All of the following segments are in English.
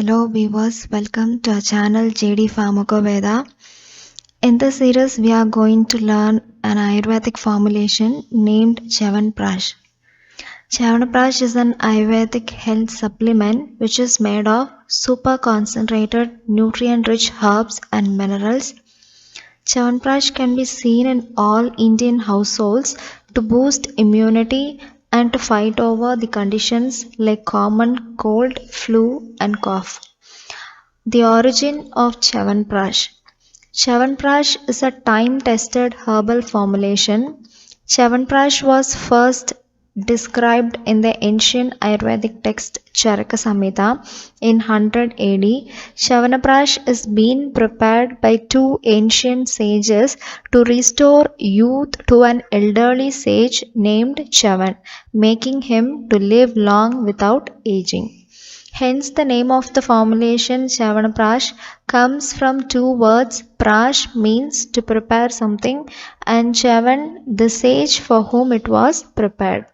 Hello viewers, welcome to our channel JD Pharmacoveda. In this series, we are going to learn an Ayurvedic formulation named Chyawanprash. Chyawanprash is an Ayurvedic health supplement which is made of super concentrated nutrient-rich herbs and minerals. Chyawanprash can be seen in all Indian households to boost immunity and to fight over the conditions like common cold, flu and cough. The origin of Chyawanprash. Chyawanprash is a time-tested herbal formulation. Chyawanprash was first described in the ancient Ayurvedic text Charaka Samhita in 100 AD. Chyawanprash is being prepared by two ancient sages to restore youth to an elderly sage named Chyavan, making him to live long without aging. Hence, the name of the formulation Chyawanprash comes from two words. Prash means to prepare something, and Chyavan, the sage for whom it was prepared.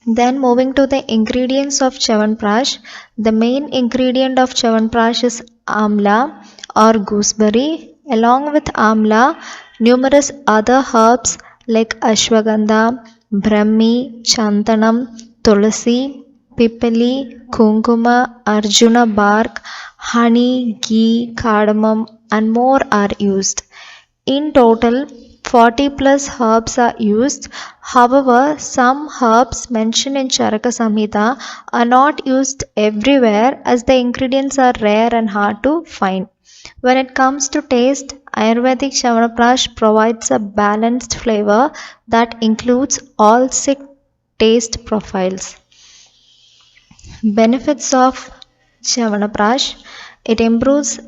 Then, moving to the ingredients of Chyawanprash, the main ingredient of Chyawanprash is amla or gooseberry. Along with amla, numerous other herbs like ashwagandha, brahmi, chandanam, tulasi, pipali, kunguma, arjuna bark, honey, ghee, cardamom and more are used. In total, 40 plus herbs are used. However, some herbs mentioned in Charaka Samhita are not used everywhere as the ingredients are rare and hard to find. When it comes to taste, Ayurvedic Chyawanprash provides a balanced flavor that includes all 6 taste profiles. Benefits of Chyawanprash: it improves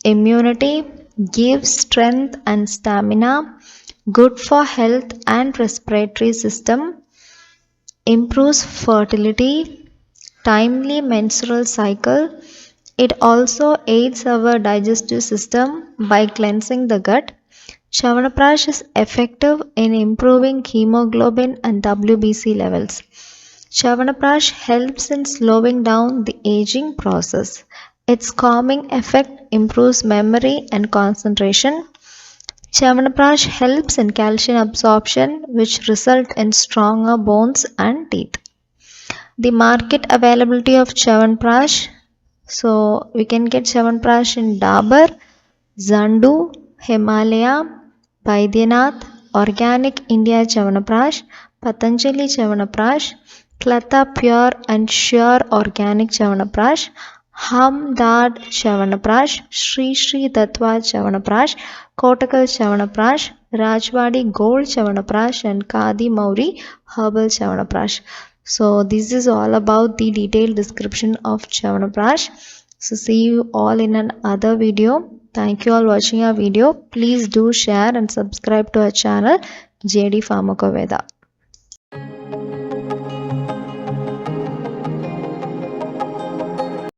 immunity, gives strength and stamina, good for health and respiratory system, improves fertility, timely menstrual cycle. It also aids our digestive system by cleansing the gut. Chyawanprash is effective in improving hemoglobin and WBC levels. Chyawanprash helps in slowing down the aging process. Its calming effect improves memory and concentration. Chyawanprash helps in calcium absorption, which result in stronger bones and teeth. The market availability of Chyawanprash. So we can get Chyawanprash in Dabur, Zandu, Himalaya, Baidyanath, Organic India Chyawanprash, Patanjali Chyawanprash, Klata Pure and Sure Organic Chyawanprash, Hamdard Chyawanprash, Sri Sri Tattva Chyawanprash, Kotakal Chyawanprash, Rajwadi Gold Chyawanprash and Kadi Mauri Herbal Chyawanprash. So this is all about the detailed description of Chyawanprash. So see you all in another video. Thank you all watching our video. Please do share and subscribe to our channel JD Pharmacoveda.